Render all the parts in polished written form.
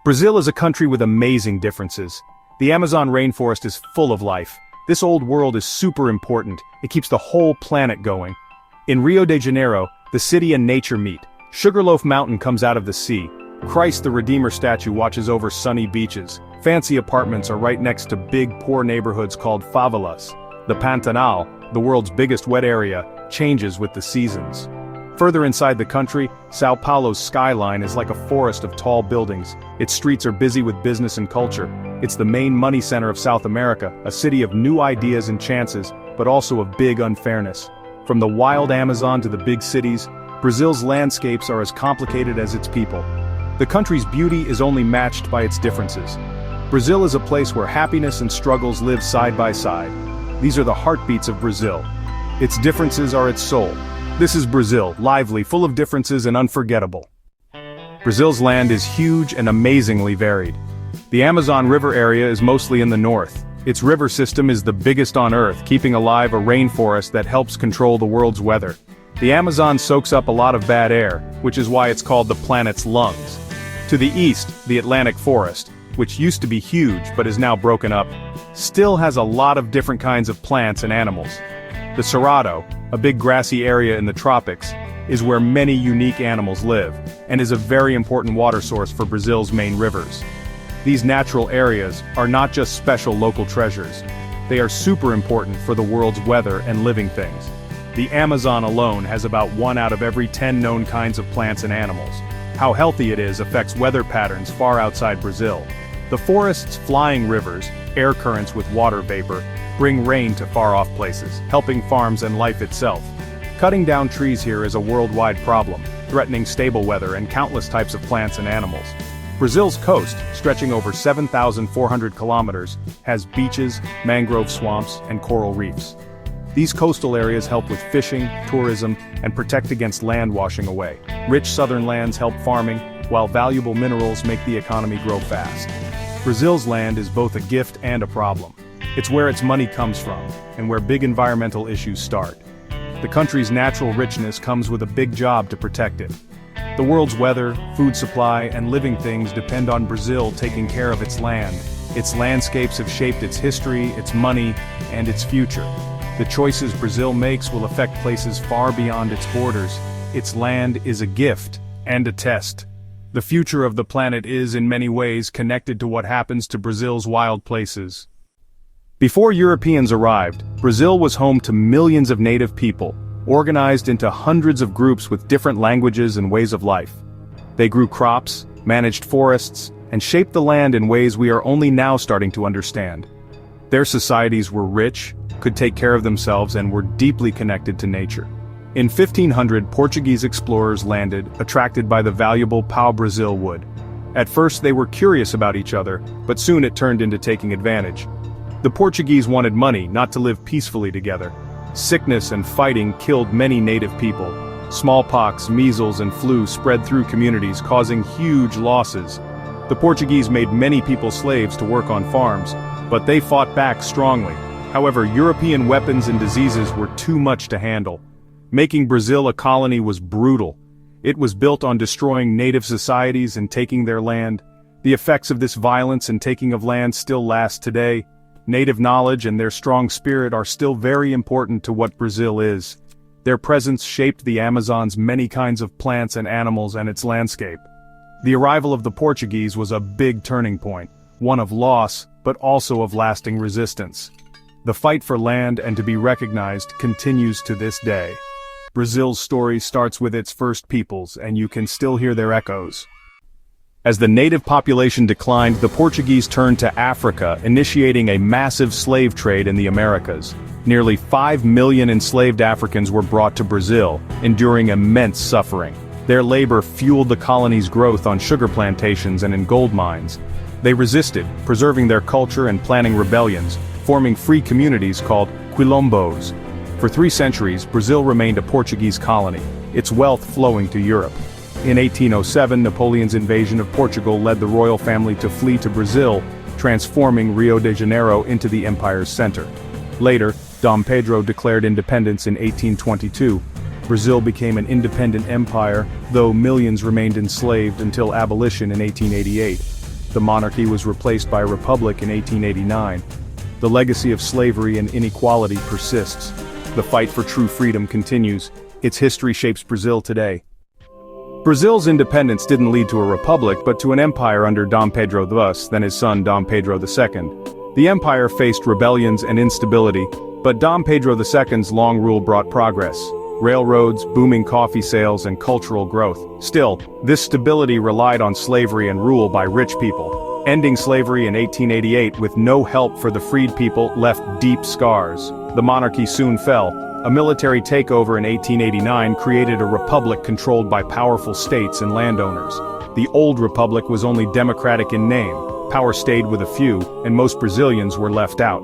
Brazil is a country with amazing differences. The Amazon rainforest is full of life. This old world is super important. It keeps the whole planet going. In Rio de Janeiro, the city and nature meet. Sugarloaf Mountain comes out of the sea. Christ the Redeemer statue watches over sunny beaches. Fancy apartments are right next to big, poor neighborhoods called favelas. The Pantanal, the world's biggest wet area, changes with the seasons. Further inside the country, Sao Paulo's skyline is like a forest of tall buildings. Its streets are busy with business and culture. It's the main money center of South America, a city of new ideas and chances, but also of big unfairness. From the wild Amazon to the big cities, Brazil's landscapes are as complicated as its people. The country's beauty is only matched by its differences. Brazil is a place where happiness and struggles live side by side. These are the heartbeats of Brazil. Its differences are its soul. This is Brazil, lively, full of differences and unforgettable. Brazil's land is huge and amazingly varied. The Amazon River area is mostly in the north. Its river system is the biggest on Earth, keeping alive a rainforest that helps control the world's weather. The Amazon soaks up a lot of bad air, which is why it's called the planet's lungs. To the east, the Atlantic Forest, which used to be huge but is now broken up, still has a lot of different kinds of plants and animals. The Cerrado, a big grassy area in the tropics, is where many unique animals live, and is a very important water source for Brazil's main rivers. These natural areas are not just special local treasures. They are super important for the world's weather and living things. The Amazon alone has about 1 out of every 10 known kinds of plants and animals. How healthy it is affects weather patterns far outside Brazil. The forest's flying rivers, air currents with water vapor, bring rain to far-off places, helping farms and life itself. Cutting down trees here is a worldwide problem, threatening stable weather and countless types of plants and animals. Brazil's coast, stretching over 7,400 kilometers, has beaches, mangrove swamps, and coral reefs. These coastal areas help with fishing, tourism, and protect against land washing away. Rich southern lands help farming, while valuable minerals make the economy grow fast. Brazil's land is both a gift and a problem. It's where its money comes from, and where big environmental issues start. The country's natural richness comes with a big job to protect it. The world's weather, food supply, and living things depend on Brazil taking care of its land. Its landscapes have shaped its history, its money, and its future. The choices Brazil makes will affect places far beyond its borders. Its land is a gift and a test. The future of the planet is, in many ways, connected to what happens to Brazil's wild places. Before Europeans arrived, Brazil was home to millions of native people, organized into hundreds of groups with different languages and ways of life. They grew crops, managed forests, and shaped the land in ways we are only now starting to understand. Their societies were rich, could take care of themselves, and were deeply connected to nature. In 1500, Portuguese explorers landed, attracted by the valuable pau-brasil wood. At first they were curious about each other, but soon it turned into taking advantage. The Portuguese wanted money, not to live peacefully together. Sickness and fighting killed many native people. Smallpox, measles, and flu spread through communities, causing huge losses. The Portuguese made many people slaves to work on farms, but they fought back strongly. However, European weapons and diseases were too much to handle. Making Brazil a colony was brutal. It was built on destroying native societies and taking their land. The effects of this violence and taking of land still last today. Native knowledge and their strong spirit are still very important to what Brazil is. Their presence shaped the Amazon's many kinds of plants and animals and its landscape. The arrival of the Portuguese was a big turning point, one of loss, but also of lasting resistance. The fight for land and to be recognized continues to this day. Brazil's story starts with its first peoples, and you can still hear their echoes. As the native population declined, the Portuguese turned to Africa, initiating a massive slave trade in the Americas. Nearly 5 million enslaved Africans were brought to Brazil, enduring immense suffering. Their labor fueled the colony's growth on sugar plantations and in gold mines. They resisted, preserving their culture and planning rebellions, forming free communities called quilombos. For 3 centuries, Brazil remained a Portuguese colony, its wealth flowing to Europe. In 1807, Napoleon's invasion of Portugal led the royal family to flee to Brazil, transforming Rio de Janeiro into the empire's center. Later, Dom Pedro declared independence in 1822. Brazil became an independent empire, though millions remained enslaved until abolition in 1888. the monarchy was replaced by a republic in 1889. The legacy of slavery and inequality persists. The fight for true freedom continues. Its history shapes Brazil today. Brazil's independence didn't lead to a republic but to an empire under Dom Pedro I, then his son Dom Pedro II. The empire faced rebellions and instability, but Dom Pedro II's long rule brought progress. Railroads, booming coffee sales, and cultural growth. Still, this stability relied on slavery and rule by rich people. Ending slavery in 1888 with no help for the freed people left deep scars. The monarchy soon fell. A military takeover in 1889 created a republic controlled by powerful states and landowners. The old republic was only democratic in name. Power stayed with a few, and most Brazilians were left out.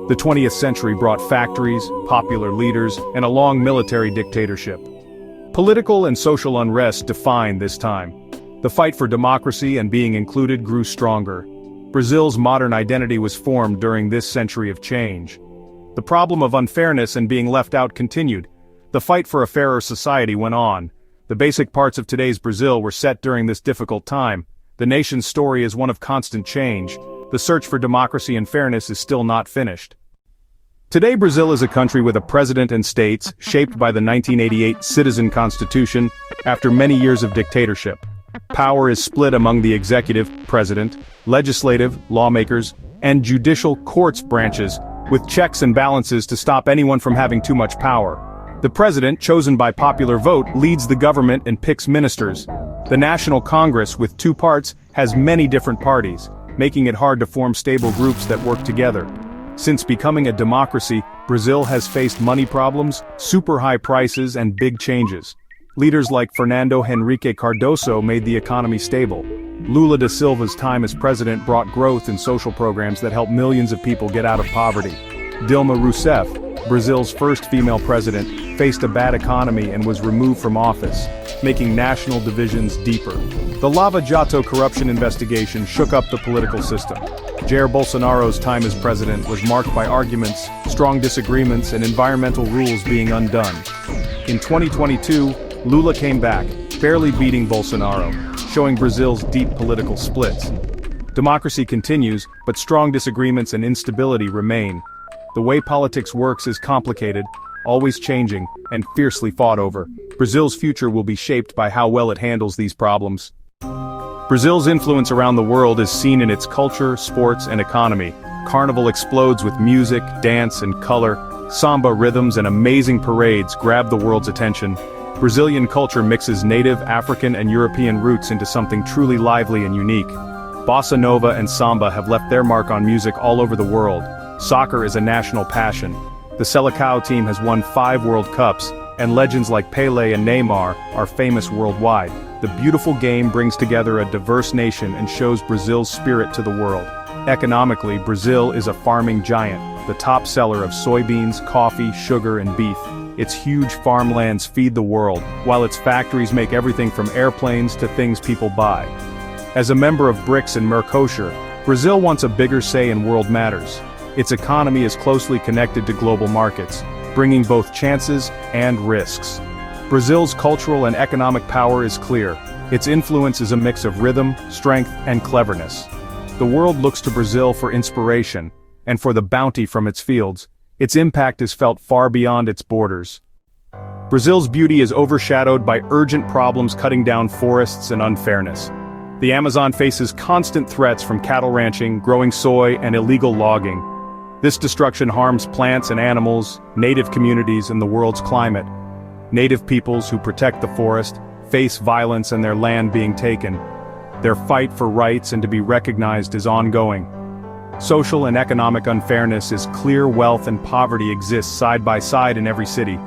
The 20th century brought factories, popular leaders, and a long military dictatorship. Political and social unrest defined this time. The fight for democracy and being included grew stronger. Brazil's modern identity was formed during this century of change. The problem of unfairness and being left out continued. The fight for a fairer society went on. The basic parts of today's Brazil were set during this difficult time. The nation's story is one of constant change. The search for democracy and fairness is still not finished. Today Brazil is a country with a president and states, shaped by the 1988 Citizen Constitution, after many years of dictatorship. Power is split among the executive, president, legislative, lawmakers, and judicial courts branches, with checks and balances to stop anyone from having too much power. The president, chosen by popular vote, leads the government and picks ministers. The National Congress, with two parts, has many different parties, making it hard to form stable groups that work together. Since becoming a democracy, Brazil has faced money problems, super high prices, and big changes. Leaders like Fernando Henrique Cardoso made the economy stable. Lula da Silva's time as president brought growth in social programs that helped millions of people get out of poverty. Dilma Rousseff, Brazil's first female president, faced a bad economy and was removed from office, making national divisions deeper. The Lava Jato corruption investigation shook up the political system. Jair Bolsonaro's time as president was marked by arguments, strong disagreements, and environmental rules being undone. In 2022, Lula came back, barely beating Bolsonaro, showing Brazil's deep political splits. Democracy continues, but strong disagreements and instability remain. The way politics works is complicated, always changing, and fiercely fought over. Brazil's future will be shaped by how well it handles these problems. Brazil's influence around the world is seen in its culture, sports, and economy. Carnival explodes with music, dance, and color. Samba rhythms and amazing parades grab the world's attention. Brazilian culture mixes native, African, and European roots into something truly lively and unique. Bossa Nova and Samba have left their mark on music all over the world. Soccer is a national passion. The Seleção team has won 5 World Cups, and legends like Pelé and Neymar are famous worldwide. The beautiful game brings together a diverse nation and shows Brazil's spirit to the world. Economically, Brazil is a farming giant, the top seller of soybeans, coffee, sugar, and beef. Its huge farmlands feed the world, while its factories make everything from airplanes to things people buy. As a member of BRICS and Mercosur, Brazil wants a bigger say in world matters. Its economy is closely connected to global markets, bringing both chances and risks. Brazil's cultural and economic power is clear. Its influence is a mix of rhythm, strength, and cleverness. The world looks to Brazil for inspiration, and for the bounty from its fields. Its impact is felt far beyond its borders. Brazil's beauty is overshadowed by urgent problems cutting down forests and unfairness. The Amazon faces constant threats from cattle ranching, growing soy, and illegal logging. This destruction harms plants and animals, native communities, and the world's climate. Native peoples who protect the forest face violence and their land being taken. Their fight for rights and to be recognized is ongoing. Social and economic unfairness is clear. Wealth and poverty exist side by side in every city.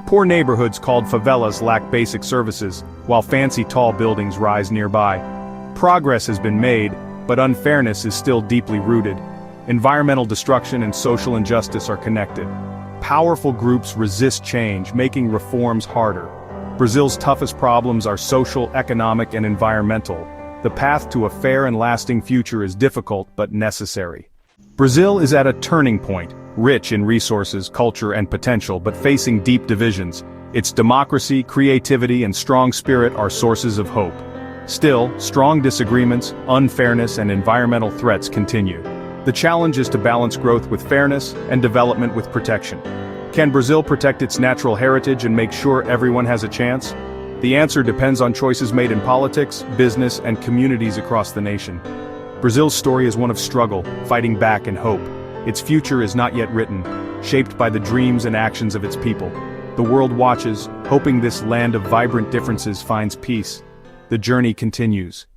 Poor neighborhoods called favelas lack basic services, while fancy tall buildings rise nearby. Progress has been made, but unfairness is still deeply rooted. Environmental destruction and social injustice are connected. Powerful groups resist change, making reforms harder. Brazil's toughest problems are social, economic, and environmental. The path to a fair and lasting future is difficult but necessary. Brazil is at a turning point, rich in resources, culture, and potential, but facing deep divisions. Its democracy, creativity, and strong spirit are sources of hope. Still, strong disagreements, unfairness and environmental threats continue. The challenge is to balance growth with fairness and development with protection. Can Brazil protect its natural heritage and make sure everyone has a chance? The answer depends on choices made in politics, business, and communities across the nation. Brazil's story is one of struggle, fighting back and hope. Its future is not yet written, shaped by the dreams and actions of its people. The world watches, hoping this land of vibrant differences finds peace. The journey continues.